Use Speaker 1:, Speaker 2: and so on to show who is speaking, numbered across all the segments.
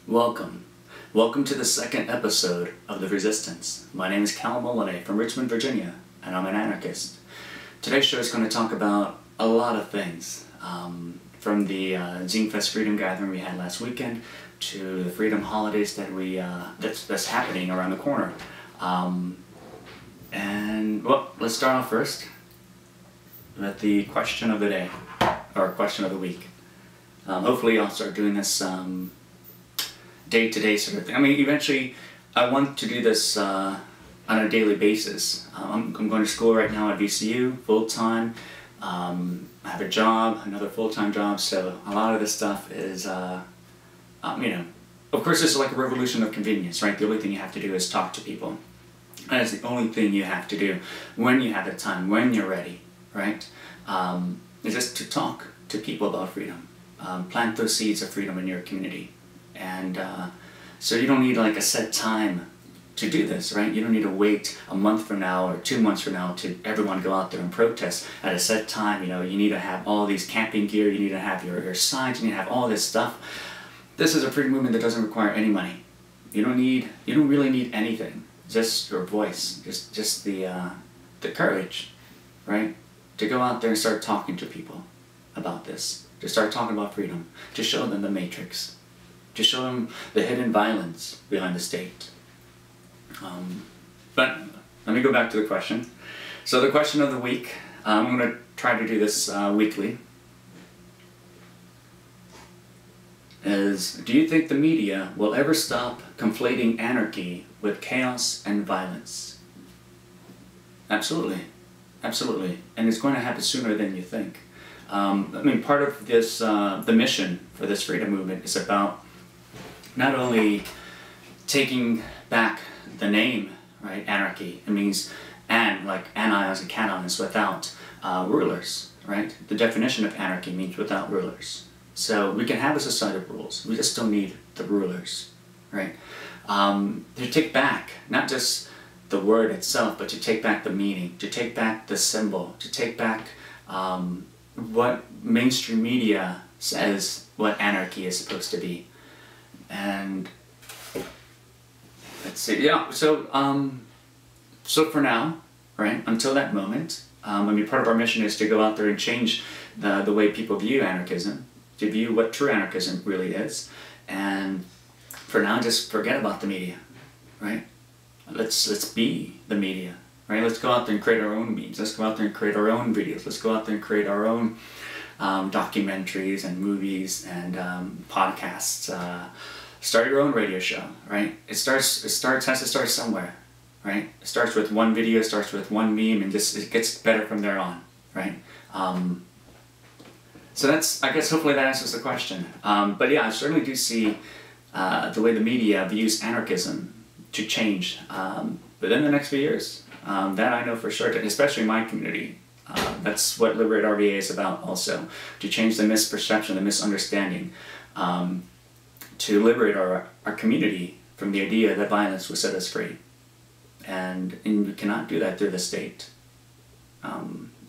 Speaker 1: Welcome. Welcome to the second episode of The Resistance. My name is Cal Molinay from Richmond, Virginia, and I'm an anarchist. Today's show is going to talk about a lot of things, from the Zine Fest Freedom Gathering we had last weekend to the Freedom Holidays that that's happening around the corner. And, well, let's start off first with the question of the day, or question of the week. Hopefully I'll start doing this day-to-day sort of thing. I mean, eventually I want to do this on a daily basis. I'm going to school right now at VCU, full-time. I have a job, another full-time job, so a lot of this stuff is, you know, of course it's like a revolution of convenience, right? The only thing you have to do is talk to people. That is the only thing you have to do when you have the time, when you're ready, right? Is just to talk to people about freedom. Plant those seeds of freedom in your community. And so you don't need like a set time to do this, right? You don't need to wait a month from now or 2 months from now to everyone go out there and protest at a set time. You know, you need to have all these camping gear, you need to have your signs, you need to have all this stuff. This is a freedom movement that doesn't require any money. You don't really need anything. Just your voice, just the courage, right? To go out there and start talking to people about this, to start talking about freedom, to show them the matrix, to show them the hidden violence behind the state. But let me go back to the question. So the question of the week, I'm going to try to do this weekly, is, do you think the media will ever stop conflating anarchy with chaos and violence? Absolutely. Absolutely. And it's going to happen sooner than you think. I mean, part of this, the mission for this freedom movement is about not only taking back the name, right, anarchy. It means like anions and cations, without rulers, right? The definition of anarchy means without rulers. So we can have a society of rules. We just don't need the rulers, right? To take back, not just the word itself, but to take back the meaning, to take back the symbol, to take back what mainstream media says what anarchy is supposed to be. And let's see, yeah, so for now, right, until that moment, I mean, part of our mission is to go out there and change the way people view anarchism, to view what true anarchism really is. And for now, just forget about the media, right? Let's be the media, right? Let's go out there and create our own memes. Let's go out there and create our own videos. Let's go out there and create our own documentaries and movies and podcasts. Start your own radio show, right? Has to start somewhere, right? It starts with one video, starts with one meme, and it gets better from there on, right? So that's, I guess, hopefully that answers the question. But yeah, I certainly do see the way the media views anarchism to change within the next few years. That I know for sure, especially in my community. That's what Liberate RVA is about also, to change the misperception, the misunderstanding, to liberate our community from the idea that violence will set us free. And we cannot do that through the state.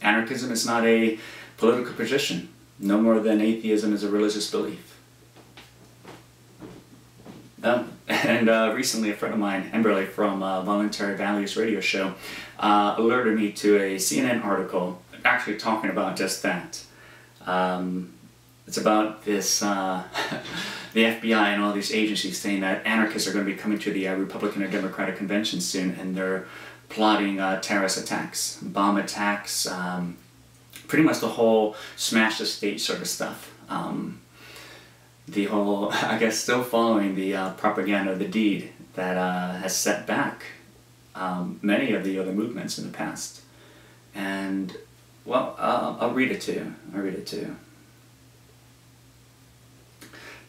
Speaker 1: Anarchism is not a political position, no more than atheism is a religious belief. And recently a friend of mine, Emberley from Voluntary Values radio show, alerted me to a CNN article actually talking about just that. It's about this, the FBI and all these agencies saying that anarchists are going to be coming to the Republican and Democratic convention soon, and they're plotting terrorist attacks, bomb attacks, pretty much the whole smash the state sort of stuff. The whole, I guess, still following the propaganda of the deed that has set back many of the other movements in the past. And, well, I'll read it to you.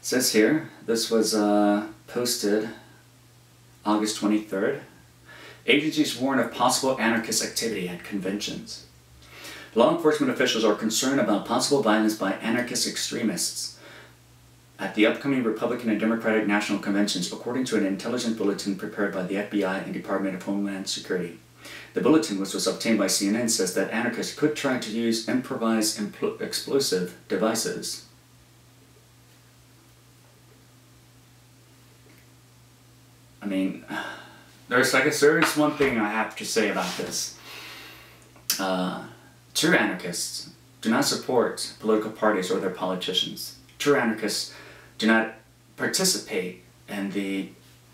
Speaker 1: It says here, this was posted August 23rd. Agencies warn of possible anarchist activity at conventions. Law enforcement officials are concerned about possible violence by anarchist extremists at the upcoming Republican and Democratic national conventions, according to an intelligence bulletin prepared by the FBI and Department of Homeland Security. The bulletin, which was obtained by CNN, says that anarchists could try to use improvised explosive devices mean, there's, I guess there is one thing I have to say about this. True anarchists do not support political parties or their politicians. True anarchists do not participate in the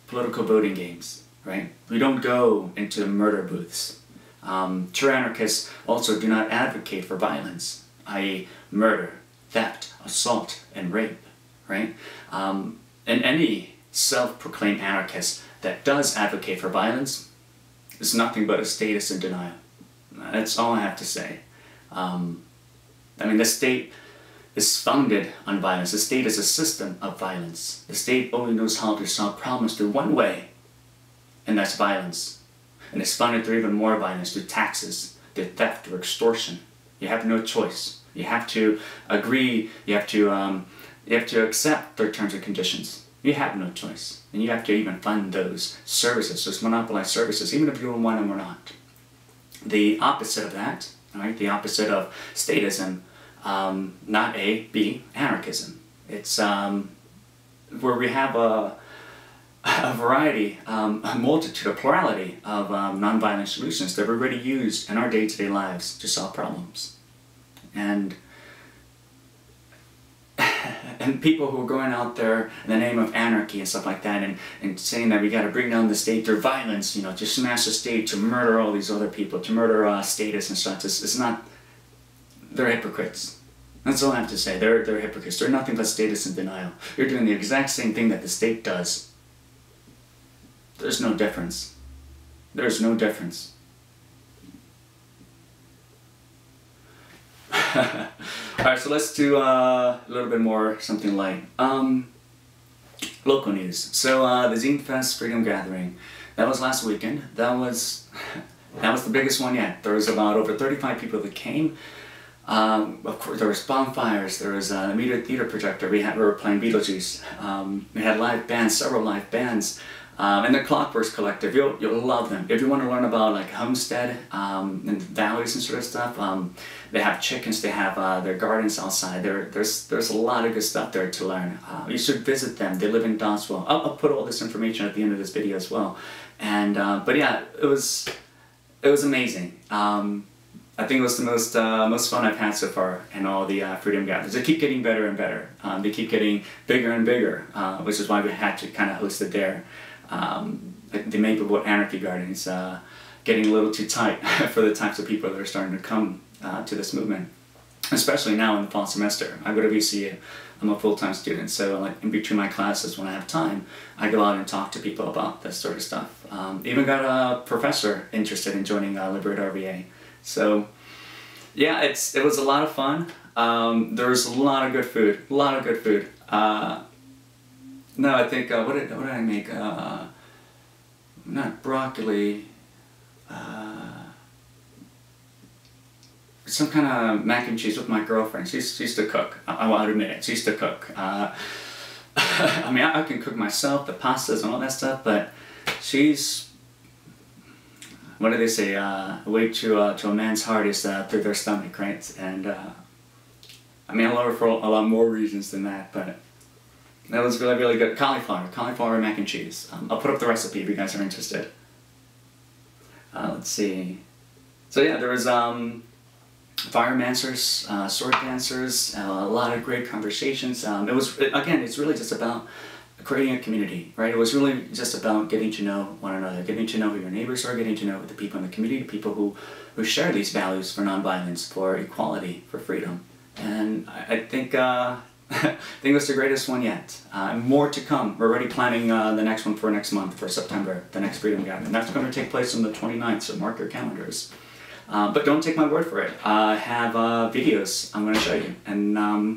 Speaker 1: political voting games, right? We don't go into the murder booths. True anarchists also do not advocate for violence, i.e. murder, theft, assault, and rape, right? And any self-proclaimed anarchist that does advocate for violence is nothing but a statist in denial. That's all I have to say. I mean, the state is founded on violence. The state is a system of violence. The state only knows how to solve problems through one way, and that's violence. And it's funded through even more violence, through taxes, through theft, or extortion. You have no choice. You have to agree. You have to accept their terms and conditions. You have no choice, and you have to even fund those services, those monopolized services, even if you don't want them or not. The opposite of that, right? The opposite of statism, not A, B, anarchism. It's where we have a variety, a multitude, a plurality of nonviolent solutions that we already use in our day-to-day lives to solve problems. And people who are going out there in the name of anarchy and stuff like that, and saying that we got to bring down the state through violence, you know, to smash the state, to murder all these other people, to murder statists and such. It's not. They're hypocrites. That's all I have to say. They're hypocrites. They're nothing but statists in denial. You're doing the exact same thing that the state does. There's no difference. There's no difference. Alright, so let's do a little bit more something light. Local news. So the Zine Fest Freedom Gathering, that was last weekend. That was the biggest one yet. There was about over 35 people that came. Of course, there was bonfires. There was a media theater projector. We were playing Beetlejuice. We had live bands, several live bands. And the Clockworks Collective, you'll love them. If you want to learn about like homestead and valleys and sort of stuff, they have chickens, they have their gardens outside. There's a lot of good stuff there to learn. You should visit them. They live in Doswell. I'll put all this information at the end of this video as well. And but yeah, it was amazing. I think it was the most fun I've had so far in all the Freedom Gatherings. They keep getting better and better. They keep getting bigger and bigger, which is why we had to kind of host it there. The Maplewood Anarchy Gardens getting a little too tight for the types of people that are starting to come to this movement, especially now in the fall semester. I go to VCU. I'm a full-time student, so like in between my classes when I have time, I go out and talk to people about this sort of stuff. Even got a professor interested in joining Liberate RVA. So yeah, it was a lot of fun. There was a lot of good food, No, I think, what did I make? Not broccoli, some kind of mac and cheese with my girlfriend. She used to cook. I'll admit it, she used to cook. I mean, I can cook myself, the pastas and all that stuff, but she's, what do they say, a way to a man's heart is through their stomach, right? And, I mean, I love her for a lot more reasons than that, but that was really, really good. Cauliflower mac and cheese. I'll put up the recipe if you guys are interested. Let's see. So yeah, there was firemancers, sword dancers, a lot of great conversations. Again, it's really just about creating a community, right? It was really just about getting to know one another, getting to know who your neighbors are, getting to know the people in the community, people who share these values for nonviolence, for equality, for freedom. And I think I think it was the greatest one yet. More to come. We're already planning the next one for next month, for September, the next Freedom Gathering. That's going to take place on the 29th, so mark your calendars. But don't take my word for it. I have videos I'm going to show you. And I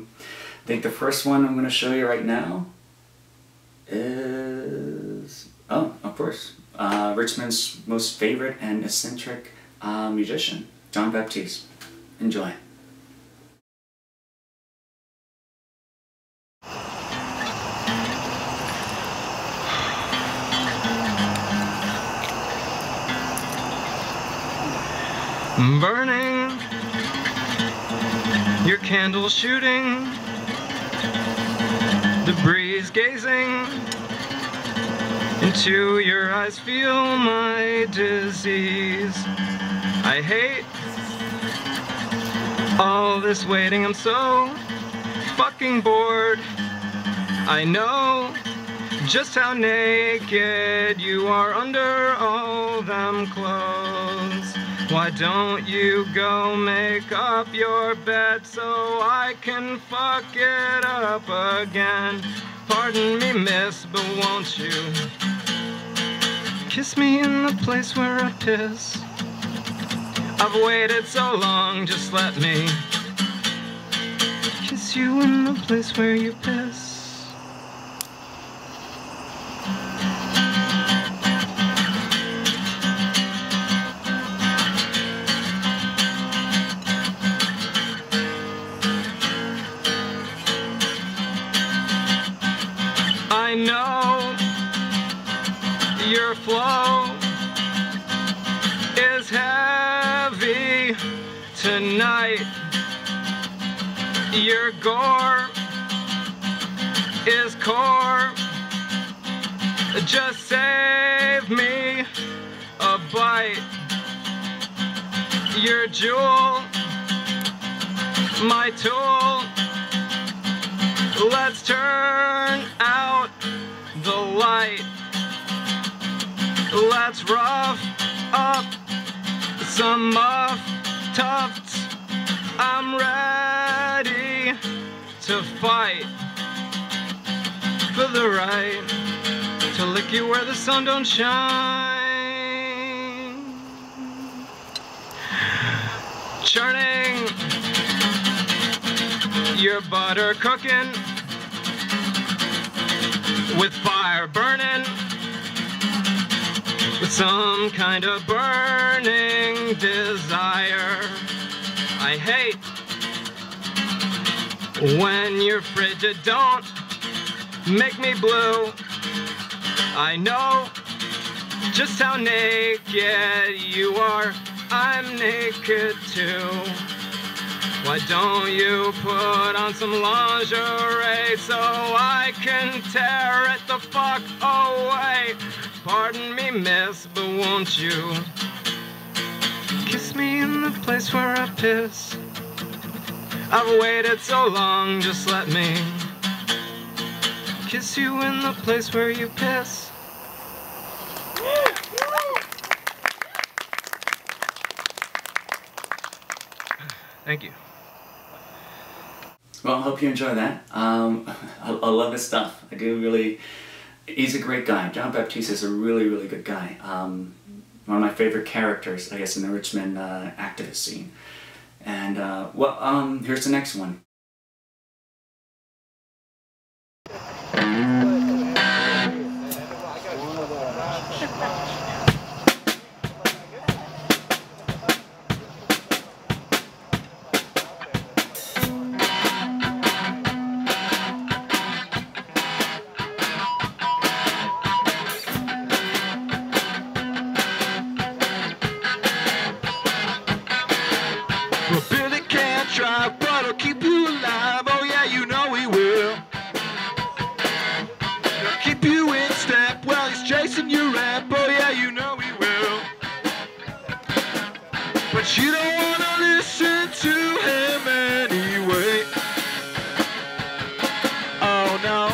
Speaker 1: think the first one I'm going to show you right now is, oh, of course, Richmond's most favorite and eccentric musician, Jean-Baptiste. Enjoy.
Speaker 2: Burning, your candle shooting, the breeze gazing Into your eyes feel my disease. I hate all this waiting, I'm so fucking bored. I know just how naked you are under all them clothes. Why don't you go make up your bed so I can fuck it up again? Pardon me, miss, but won't you kiss me in the place where I piss? I've waited so long, just let me kiss you in the place where you piss. I know your flow is heavy tonight. Your gore is core. Just save me a bite. Your jewel, my tool. Let's turn out the light. Let's rough up some muff tufts. I'm ready to fight for the right to lick you where the sun don't shine. Churning your butter cooking with fire burning, with some kind of burning desire. I hate when you're frigid, don't make me blue. I know just how naked you are, I'm naked too. Why don't you put on some lingerie so I can tear it the fuck away? Pardon me, miss, but won't you kiss me in the place where I piss? I've waited so long, just let me kiss you in the place where you piss. Thank you.
Speaker 1: Well, I hope you enjoy that. I love his stuff. I do really. He's a great guy. Jean-Baptiste is a really, really good guy. One of my favorite characters, I guess, in the Richmond activist scene. And, well, here's the next one.
Speaker 3: But I'll keep you alive, oh yeah, you know he will. I'll keep you in step while he's chasing your rap, oh yeah, you know he will. But you don't wanna listen to him anyway. Oh no.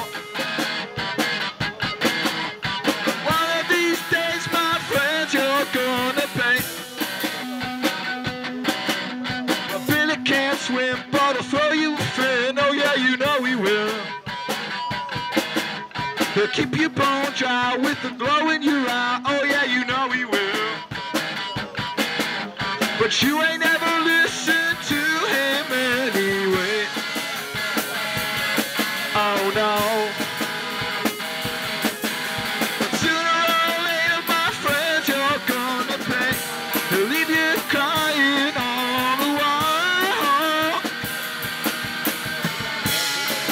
Speaker 3: One of these days, my friends, you're gonna pay. Can't swim, but I'll throw you a fin, oh yeah, you know he will. He'll keep your bone dry with the glow in your eye, oh yeah, you know he will. But you ain't ever listened to him anyway. Oh no. But sooner or later, my friends, you're gonna pay. He'll leave you crying on the wall.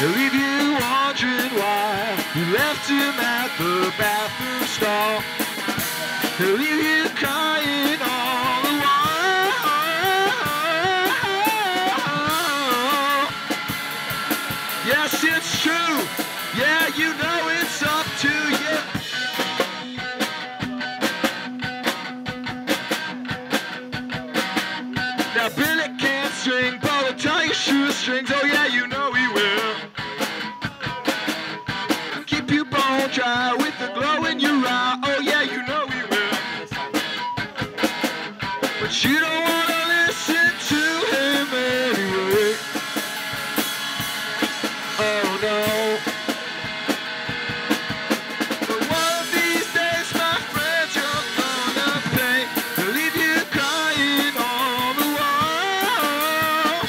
Speaker 3: He'll leave you wondering why you left him at the bathroom stall. He'll leave you crying on the wall. Yes, it's true. Yeah, you know it's up to you. strings, oh yeah, you know we will. Keep you bone dry with the glow in your eye, oh yeah, you know we will. But you don't wanna listen to him anyway. Oh no. But one of these days, my friend, you're gonna pay. They'll leave you crying on the wall.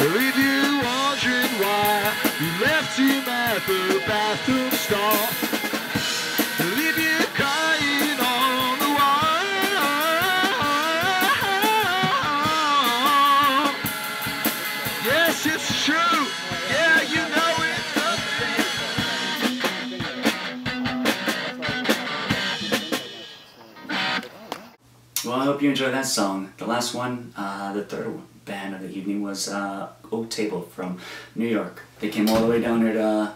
Speaker 3: They'll leave you wondering why you left him at the bathroom stall. They'll leave you crying on the wall. Yes, it's true. Yeah, you know it's
Speaker 1: Well, I hope you enjoyed that song. The last one, the third band of the evening was Oak Table from New York. They came all the way down here to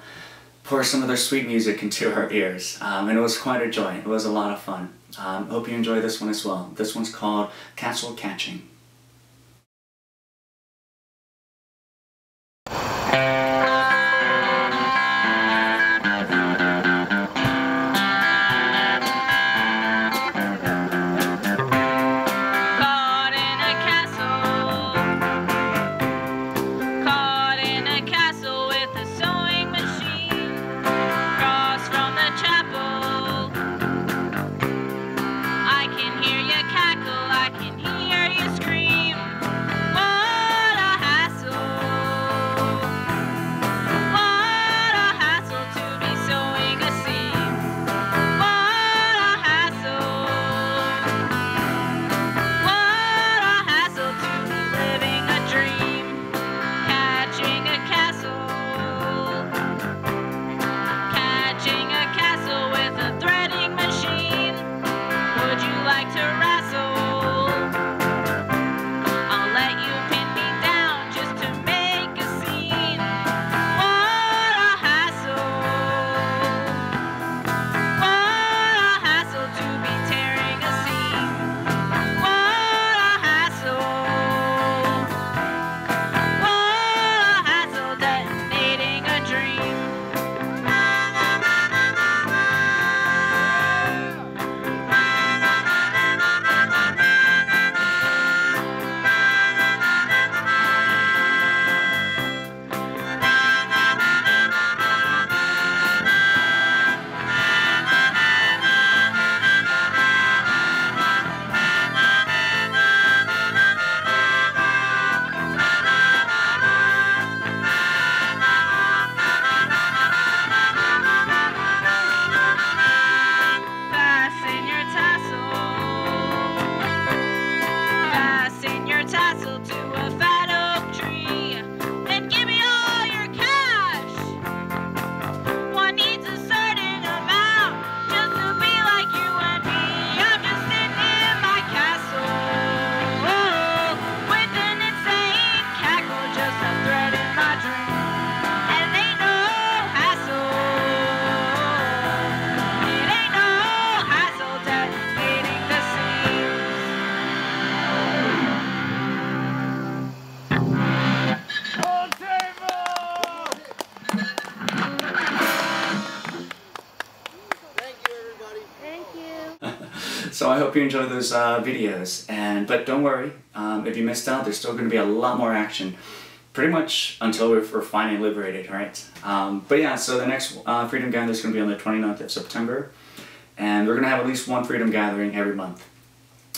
Speaker 1: pour some of their sweet music into our ears. And it was quite a joy. It was a lot of fun. Hope you enjoy this one as well. This one's called Castle Catching.
Speaker 4: Caught in a castle. Caught in a castle with a sewing machine. Across from the chapel. I can hear you cackle. I can hear you scream. What a hassle. What a hassle to be sewing a seam. What a hassle. What a hassle to be living a dream, catching a castle with a threading machine. Would you like to wrestle? I'll let you pin me down just to make a scene. What a hassle. What a hassle to be tearing a seam. What a hassle. What a hassle detonating a dream. Fasten your tassel. Fasten your tassel to a fat oak tree. And give me all your cash. One needs a certain amount just to be like you and me. I'm just sitting in my castle with an insane cackle, just a thread in my dream. And it ain't no hassle. It ain't no hassle detonating the seams.
Speaker 1: So I hope you enjoyed those videos, but don't worry, if you missed out, there's still going to be a lot more action, pretty much until we're finally liberated, right? But yeah, so the next Freedom Gathering is going to be on the 29th of September, and we're going to have at least one Freedom Gathering every month.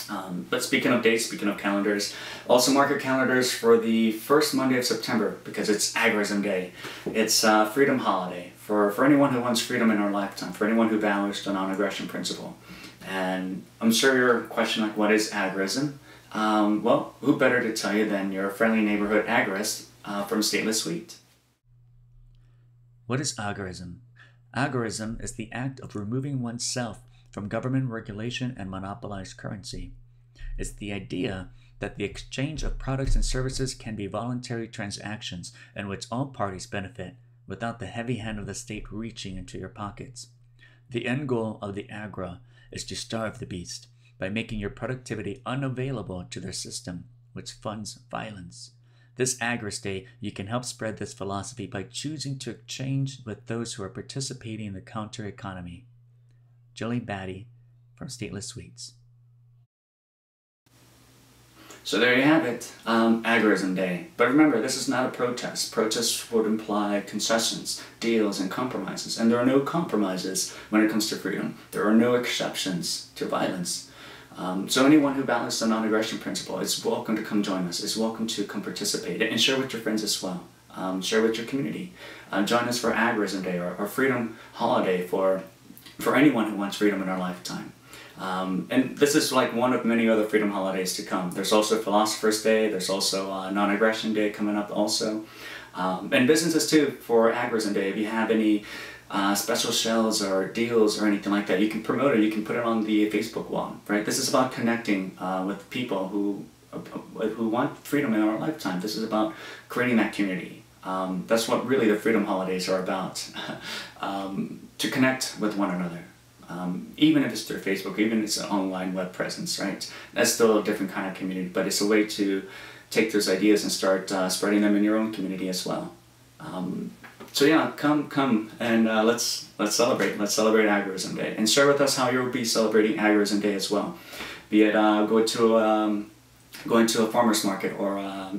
Speaker 1: But speaking of dates, speaking of calendars, also mark your calendars for the first Monday of September, because it's Agorism Day. It's Freedom Holiday for anyone who wants freedom in our lifetime, for anyone who values the non-aggression principle. And I'm sure you're questioning, like, what is Agorism? Well, who better to tell you than your friendly neighborhood Agorist from Stateless Suite. What is Agorism? Agorism is the act of removing oneself from government regulation and monopolized currency. It's the idea that the exchange of products and services can be voluntary transactions in which all parties benefit, without the heavy hand of the state reaching into your pockets. The end goal of the Agra is to starve the beast by making your productivity unavailable to their system, which funds violence. This Agorist Day, you can help spread this philosophy by choosing to exchange with those who are participating in the counter-economy. Jelly Batty from Stateless Sweets. So there you have it, Agorism Day. But remember, this is not a protest. Protests would imply concessions, deals, and compromises. And there are no compromises when it comes to freedom. There are no exceptions to violence. So anyone who values the non-aggression principle is welcome to come join us, is welcome to come participate, and share with your friends as well. Share with your community. Join us for Agorism Day, or Freedom Holiday for anyone who wants freedom in our lifetime. And this is like one of many other freedom holidays to come. There's also Philosopher's Day, there's also Non-Aggression Day coming up also. And businesses too for Agorism Day. If you have any special shells or deals or anything like that, you can promote it, you can put it on the Facebook wall, right? This is about connecting with people who want freedom in our lifetime. This is about creating that community. That's what really the freedom holidays are about, to connect with one another. Even if it's through Facebook, even if it's an online web presence, right? That's still a different kind of community, but it's a way to take those ideas and start spreading them in your own community as well. So yeah, come and let's celebrate. Let's celebrate Agorism Day, and share with us how you'll be celebrating Agorism Day as well. Be it going to a farmer's market, or a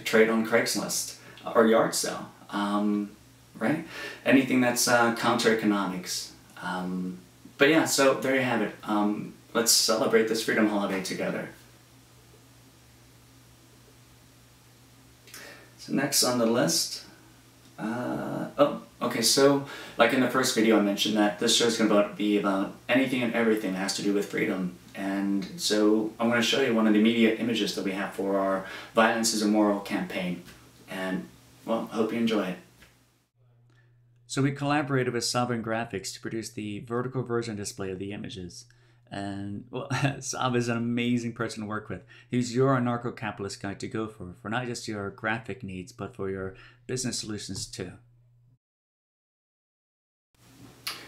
Speaker 1: trade on Craigslist, or yard sale, right? Anything that's counter-economics. But yeah, so there you have it. Let's celebrate this freedom holiday together. So next on the list, okay, so like in the first video I mentioned that this show is going to be about anything and everything that has to do with freedom. And so I'm going to show you one of the media images that we have for our Violence is Immoral campaign. And, well, I hope you enjoy it. So we collaborated with Sovereign Graphics to produce the vertical version display of the images. And, well, Sav is an amazing person to work with. He's your anarcho-capitalist guy to go for not just your graphic needs, but for your business solutions too.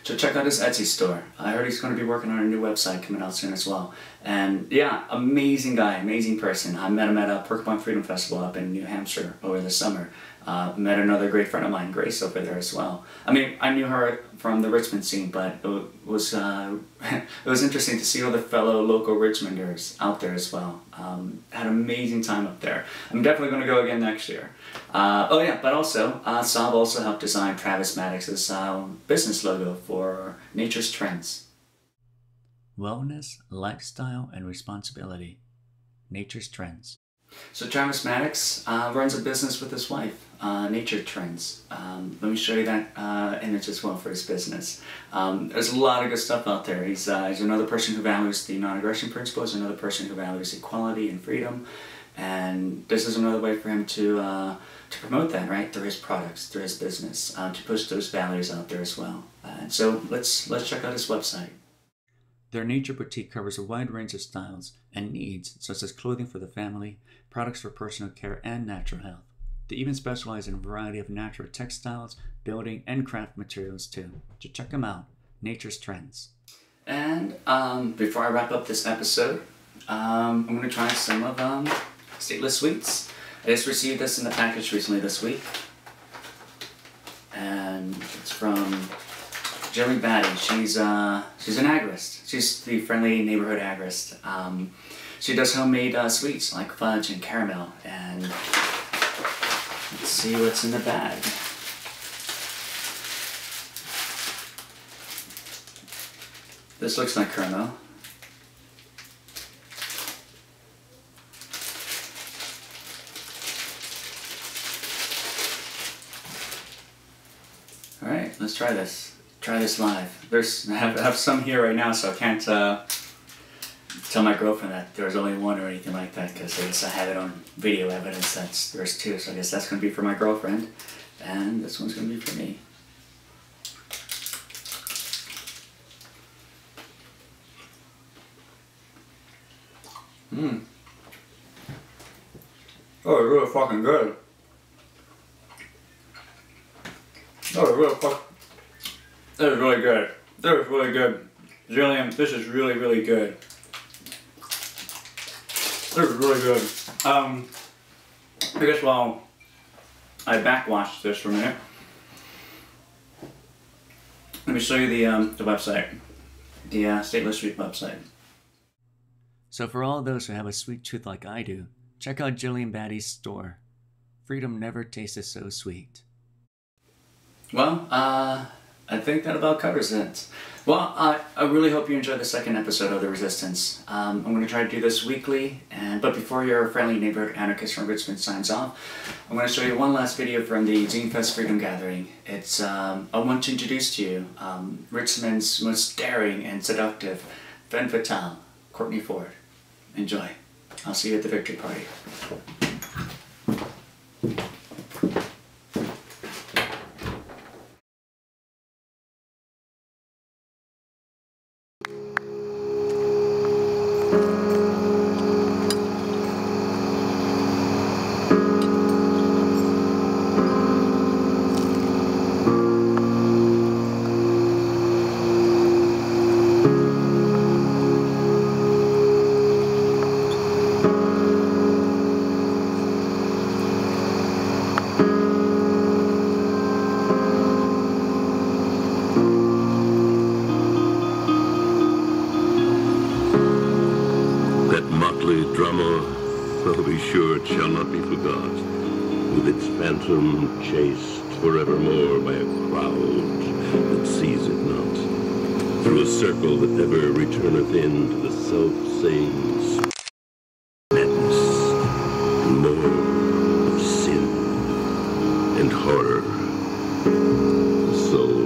Speaker 1: So check out his Etsy store. I heard he's going to be working on a new website coming out soon as well. And yeah, amazing guy, amazing person. I met him at a Porcupine Freedom Festival up in New Hampshire over the summer. Met another great friend of mine, Grace, over there as well. I mean, I knew her from the Richmond scene, but it was interesting to see all the fellow local Richmonders out there as well. Had an amazing time up there. I'm definitely going to go again next year. Oh yeah, but also, Sav also helped design Travis Maddox's business logo for Nature's Trends. Wellness, lifestyle, and responsibility. Nature's Trends. So Travis Maddox runs a business with his wife, Nature Trends. Let me show you that image as well for his business. There's a lot of good stuff out there. He's another person who values the non-aggression principle. He's another person who values equality and freedom. And this is another way for him to promote that, right, through his products, through his business, to push those values out there as well. So let's check out his website. Their Nature Boutique covers a wide range of styles and needs, such as clothing for the family, products for personal care, and natural health. They even specialize in a variety of natural textiles, building, and craft materials too. So check them out, Nature's Trends. And before I wrap up this episode, I'm going to try some of Stateless Sweets. I just received this in the package recently this week. And it's from Jelly Batty. She's an agorist. She's the friendly neighborhood agorist. She does homemade sweets like fudge and caramel. And let's see what's in the bag. This looks like caramel. All right, let's try this. Try this live. I have some here right now, so I can't tell my girlfriend that there's only one or anything like that, because I guess I have it on video evidence that there's two, so I guess that's going to be for my girlfriend, and this one's going to be for me. Oh, it's really fucking good. Oh, it's really fucking... That is really good. That is really good. Jillian, this is really, really good. This is really good. I guess while I backwash this for a minute, let me show you the website, the Stateless Street website. So for all those who have a sweet tooth like I do, check out Jillian Batty's store. Freedom never tasted so sweet. Well, I think that about covers it. Well, I really hope you enjoyed the second episode of The Resistance. I'm going to try to do this weekly, but before your friendly neighborhood anarchist from Richmond signs off, I'm going to show you one last video from the Zine Fest Freedom Gathering. It's, I want to introduce to you Richmond's most daring and seductive femme fatale, Courtney Ford. Enjoy. I'll see you at the victory party.
Speaker 5: Shall not be forgot, with its phantom chased forevermore by a crowd that sees it not, through a circle that ever returneth into the self-same madness, and more of sin and horror, the soul.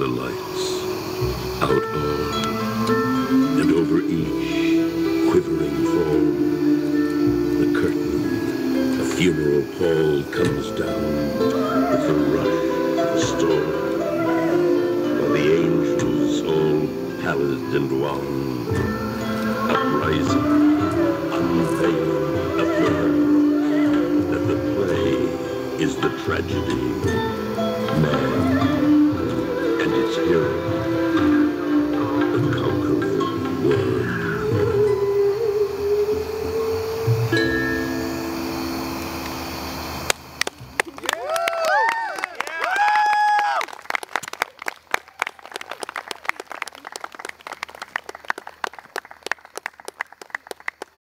Speaker 5: the lights, out all, and over each quivering form, the curtain, a funeral pall comes down with the rush of the storm, while the angels, all pallid and wan, uprising, unveil, affirm that the play is the tragedy, man and its hero.